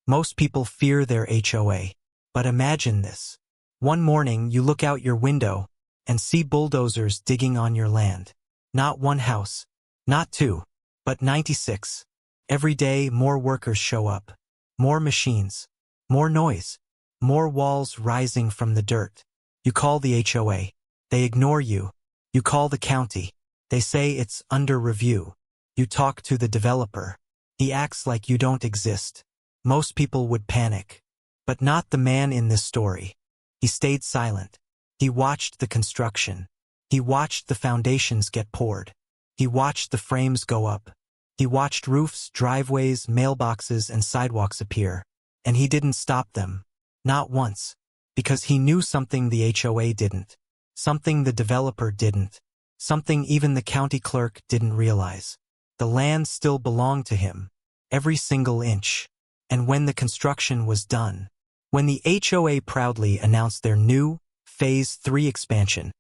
Most people fear their HOA. But imagine this. One morning you look out your window and see bulldozers digging on your land. Not one house, not two, but 96. Every day more workers show up. More machines. More noise. More walls rising from the dirt. You call the HOA. They ignore you. You call the county. They say it's under review. You talk to the developer. He acts like you don't exist. Most people would panic. But not the man in this story. He stayed silent. He watched the construction. He watched the foundations get poured. He watched the frames go up. He watched roofs, driveways, mailboxes, and sidewalks appear. And he didn't stop them. Not once. Because he knew something the HOA didn't. Something the developer didn't. Something even the county clerk didn't realize. The land still belonged to him. Every single inch. And when the construction was done, when the HOA proudly announced their new, Phase 3 expansion,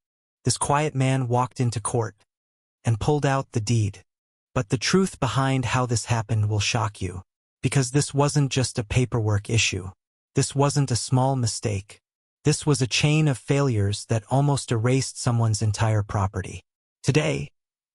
this quiet man walked into court and pulled out the deed. But the truth behind how this happened will shock you. Because this wasn't just a paperwork issue. This wasn't a small mistake. This was a chain of failures that almost erased someone's entire property. Today,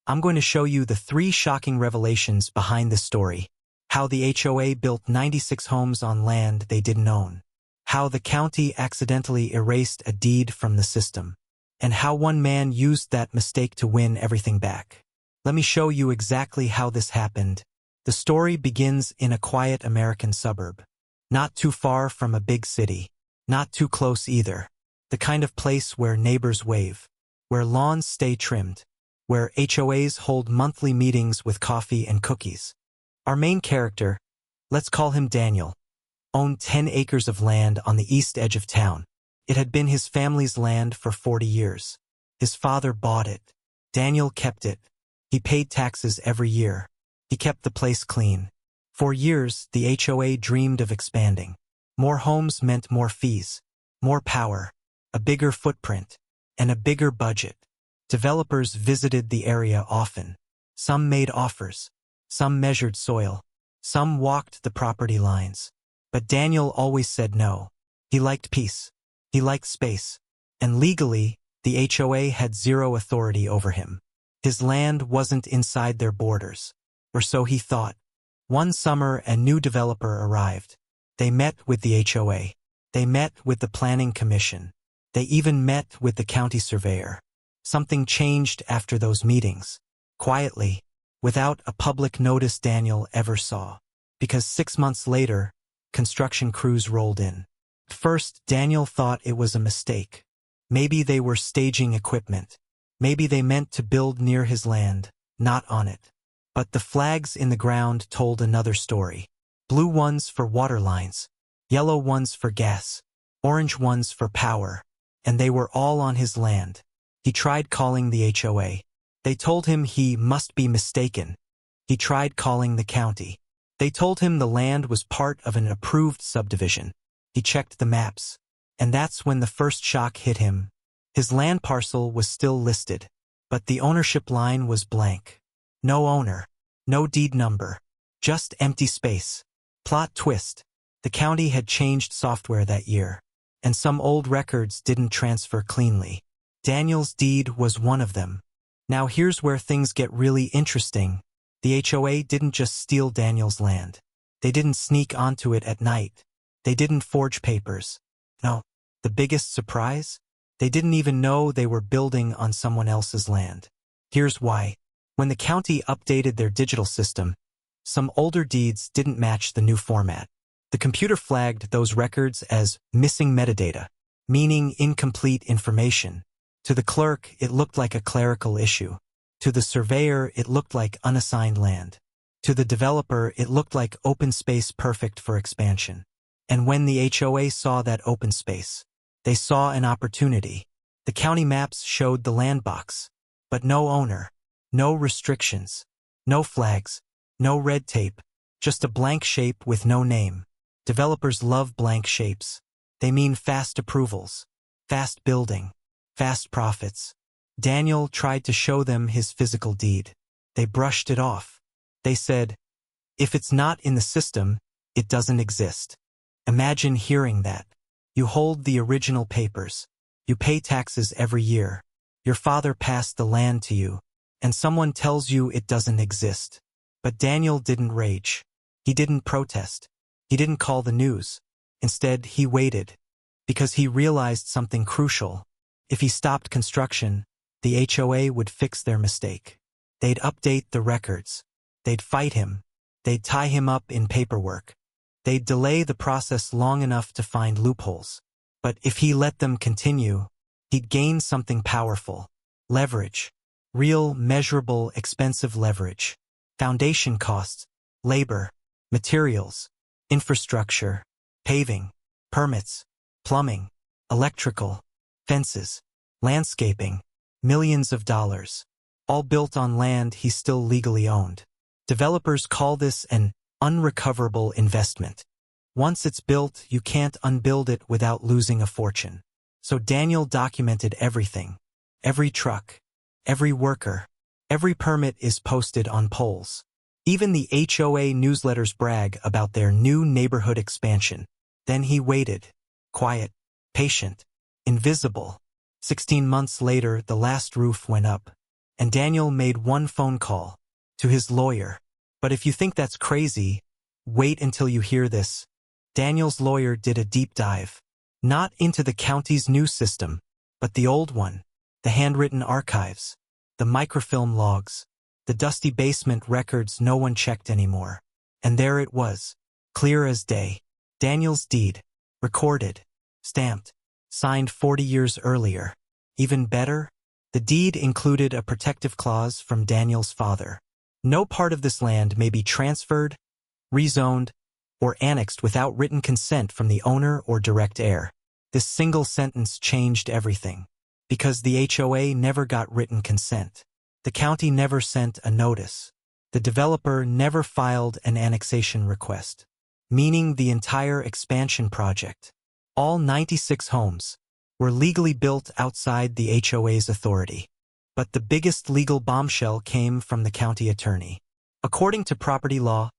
I'm going to show you the 3 shocking revelations behind this story. How the HOA built 96 homes on land they didn't own. How the county accidentally erased a deed from the system. And how one man used that mistake to win everything back. Let me show you exactly how this happened. The story begins in a quiet American suburb. Not too far from a big city. Not too close either. The kind of place where neighbors wave. Where lawns stay trimmed. Where HOAs hold monthly meetings with coffee and cookies. Our main character, let's call him Daniel, owned 10 acres of land on the east edge of town. It had been his family's land for 40 years. His father bought it. Daniel kept it. He paid taxes every year. He kept the place clean. For years, the HOA dreamed of expanding. More homes meant more fees, more power, a bigger footprint, and a bigger budget. Developers visited the area often. Some made offers. Some measured soil. Some walked the property lines. But Daniel always said no. He liked peace. He liked space. And legally, the HOA had zero authority over him. His land wasn't inside their borders. Or so he thought. One summer, a new developer arrived. They met with the HOA. They met with the planning commission. They even met with the county surveyor. Something changed after those meetings. Quietly. Without a public notice Daniel ever saw. Because 6 months later, construction crews rolled in. At first, Daniel thought it was a mistake. Maybe they were staging equipment. Maybe they meant to build near his land, not on it. But the flags in the ground told another story. Blue ones for water lines, yellow ones for gas, orange ones for power. And they were all on his land. He tried calling the HOA. They told him he must be mistaken. He tried calling the county. They told him the land was part of an approved subdivision. He checked the maps. And that's when the first shock hit him. His land parcel was still listed. But the ownership line was blank. No owner. No deed number. Just empty space. Plot twist. The county had changed software that year. And some old records didn't transfer cleanly. Daniel's deed was one of them. Now here's where things get really interesting. The HOA didn't just steal Daniel's land. They didn't sneak onto it at night. They didn't forge papers. No, the biggest surprise? They didn't even know they were building on someone else's land. Here's why. When the county updated their digital system, some older deeds didn't match the new format. The computer flagged those records as missing metadata, meaning incomplete information. To the clerk, it looked like a clerical issue. To the surveyor, it looked like unassigned land. To the developer, it looked like open space perfect for expansion. And when the HOA saw that open space, they saw an opportunity. The county maps showed the land box, but no owner, no restrictions, no flags, no red tape, just a blank shape with no name. Developers love blank shapes. They mean fast approvals, fast building, fast profits. Daniel tried to show them his physical deed. They brushed it off. They said, if it's not in the system, it doesn't exist. Imagine hearing that. You hold the original papers. You pay taxes every year. Your father passed the land to you, and someone tells you it doesn't exist. But Daniel didn't rage. He didn't protest. He didn't call the news. Instead, he waited, because he realized something crucial. If he stopped construction, the HOA would fix their mistake. They'd update the records. They'd fight him. They'd tie him up in paperwork. They'd delay the process long enough to find loopholes. But if he let them continue, he'd gain something powerful. Leverage. Real, measurable, expensive leverage. Foundation costs, labor, materials, infrastructure, paving, permits, plumbing, electrical, fences, landscaping, millions of dollars, all built on land he still legally owned. Developers call this an unrecoverable investment. Once it's built, you can't unbuild it without losing a fortune. So Daniel documented everything. Every truck, every worker, every permit is posted on poles. Even the HOA newsletters brag about their new neighborhood expansion. Then he waited. Quiet, patient, invisible. 16 months later, the last roof went up, and Daniel made one phone call to his lawyer. But if you think that's crazy, wait until you hear this. Daniel's lawyer did a deep dive, not into the county's new system, but the old one, the handwritten archives, the microfilm logs, the dusty basement records no one checked anymore. And there it was, clear as day. Daniel's deed, recorded, stamped, signed 40 years earlier. Even better, the deed included a protective clause from Daniel's father. No part of this land may be transferred, rezoned, or annexed without written consent from the owner or direct heir. This single sentence changed everything, because the HOA never got written consent. The county never sent a notice. The developer never filed an annexation request, meaning the entire expansion project, all 96 homes, were legally built outside the HOA's authority. But the biggest legal bombshell came from the county attorney. According to property law,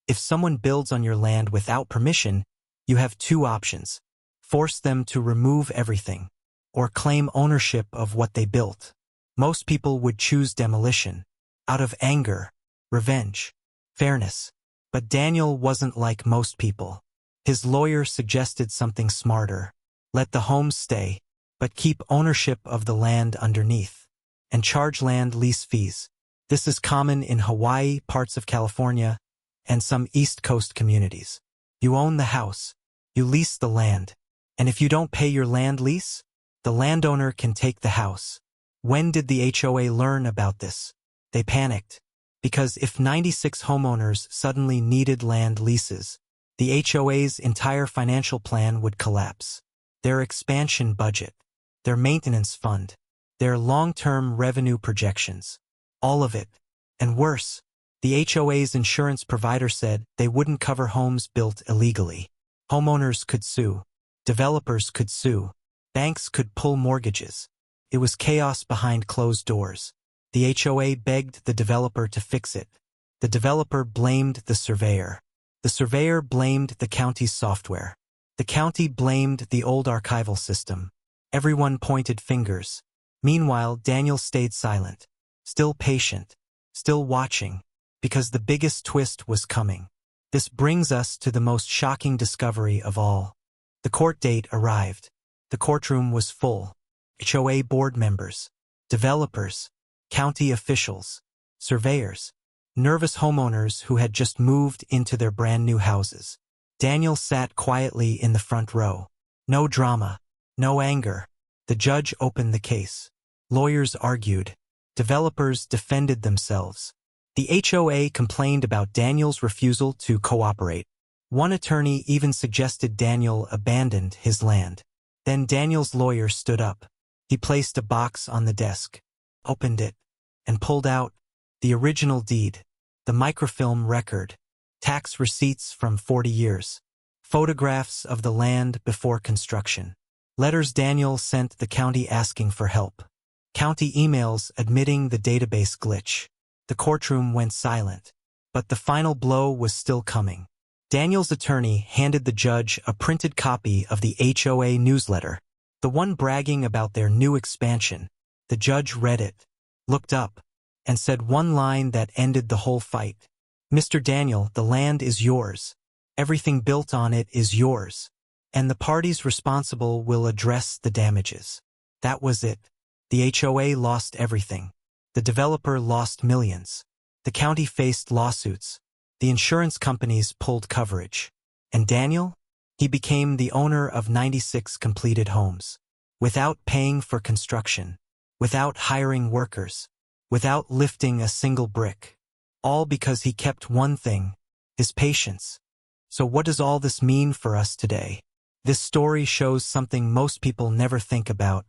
if someone builds on your land without permission, you have two options: force them to remove everything, or claim ownership of what they built. Most people would choose demolition, out of anger, revenge, fairness. But Daniel wasn't like most people. His lawyer suggested something smarter. Let the homes stay, but keep ownership of the land underneath, and charge land lease fees. This is common in Hawaii, parts of California, and some East Coast communities. You own the house, you lease the land, and if you don't pay your land lease, the landowner can take the house. When did the HOA learn about this? They panicked, because if 96 homeowners suddenly needed land leases, the HOA's entire financial plan would collapse. Their expansion budget, their maintenance fund, their long-term revenue projections, all of it. And worse, the HOA's insurance provider said they wouldn't cover homes built illegally. Homeowners could sue. Developers could sue. Banks could pull mortgages. It was chaos behind closed doors. The HOA begged the developer to fix it. The developer blamed the surveyor. The surveyor blamed the county's software. The county blamed the old archival system. Everyone pointed fingers. Meanwhile, Daniel stayed silent, still patient, still watching, because the biggest twist was coming. This brings us to the most shocking discovery of all. The court date arrived. The courtroom was full. HOA board members, developers, county officials, surveyors, nervous homeowners who had just moved into their brand new houses. Daniel sat quietly in the front row. No drama, no anger. The judge opened the case. Lawyers argued. Developers defended themselves. The HOA complained about Daniel's refusal to cooperate. One attorney even suggested Daniel abandoned his land. Then Daniel's lawyer stood up. He placed a box on the desk, opened it, and pulled out the original deed, the microfilm record, tax receipts from 40 years, photographs of the land before construction, letters Daniel sent the county asking for help, county emails admitting the database glitch. The courtroom went silent, but the final blow was still coming. Daniel's attorney handed the judge a printed copy of the HOA newsletter, the one bragging about their new expansion. The judge read it, looked up, and said one line that ended the whole fight. "Mr. Daniel, the land is yours. Everything built on it is yours, and the parties responsible will address the damages." That was it. The HOA lost everything. The developer lost millions. The county faced lawsuits. The insurance companies pulled coverage. And Daniel? He became the owner of 96 completed homes, without paying for construction, without hiring workers, without lifting a single brick. All because he kept one thing: his patience. So what does all this mean for us today? This story shows something most people never think about.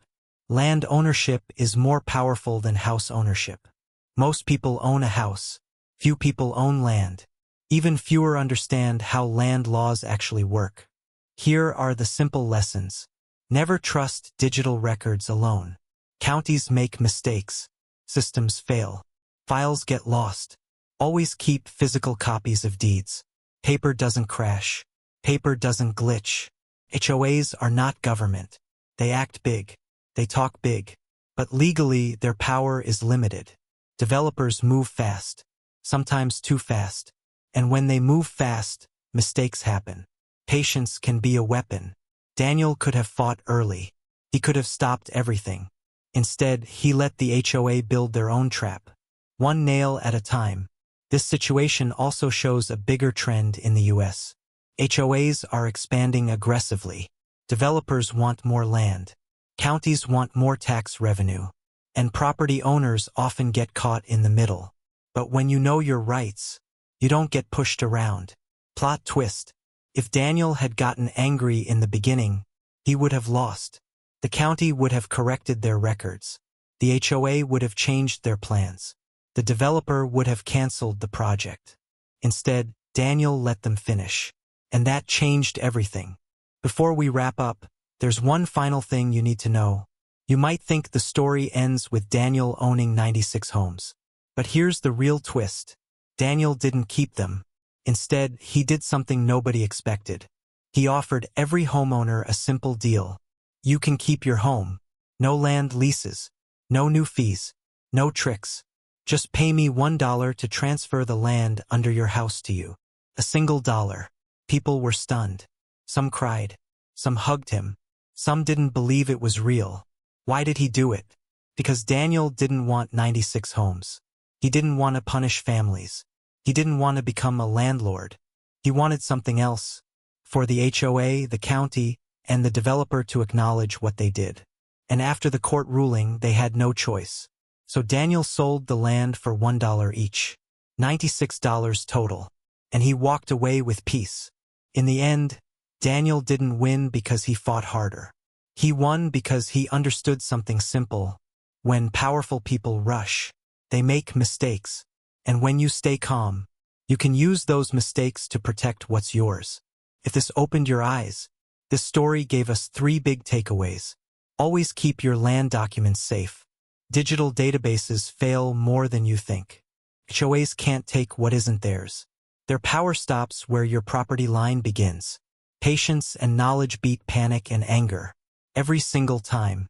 Land ownership is more powerful than house ownership. Most people own a house. Few people own land. Even fewer understand how land laws actually work. Here are the simple lessons. Never trust digital records alone. Counties make mistakes. Systems fail. Files get lost. Always keep physical copies of deeds. Paper doesn't crash. Paper doesn't glitch. HOAs are not government. They act big. They talk big. But legally, their power is limited. Developers move fast. Sometimes too fast. And when they move fast, mistakes happen. Patience can be a weapon. Daniel could have fought early. He could have stopped everything. Instead, he let the HOA build their own trap. One nail at a time. This situation also shows a bigger trend in the US. HOAs are expanding aggressively. Developers want more land. Counties want more tax revenue. And property owners often get caught in the middle. But when you know your rights, you don't get pushed around. Plot twist. If Daniel had gotten angry in the beginning, he would have lost. The county would have corrected their records. The HOA would have changed their plans. The developer would have canceled the project. Instead, Daniel let them finish. And that changed everything. Before we wrap up, there's one final thing you need to know. You might think the story ends with Daniel owning 96 homes. But here's the real twist. Daniel didn't keep them. Instead, he did something nobody expected. He offered every homeowner a simple deal. You can keep your home. No land leases. No new fees. No tricks. Just pay me $1 to transfer the land under your house to you. A single dollar. People were stunned. Some cried. Some hugged him. Some didn't believe it was real. Why did he do it? Because Daniel didn't want 96 homes. He didn't want to punish families. He didn't want to become a landlord. He wanted something else. For the HOA, the county, and the developer to acknowledge what they did. And after the court ruling, they had no choice. So Daniel sold the land for $1 each. $96 total. And he walked away with peace. In the end, Daniel didn't win because he fought harder. He won because he understood something simple. When powerful people rush, they make mistakes. And when you stay calm, you can use those mistakes to protect what's yours. If this opened your eyes, this story gave us 3 big takeaways. Always keep your land documents safe. Digital databases fail more than you think. HOAs can't take what isn't theirs. Their power stops where your property line begins. Patience and knowledge beat panic and anger. Every single time.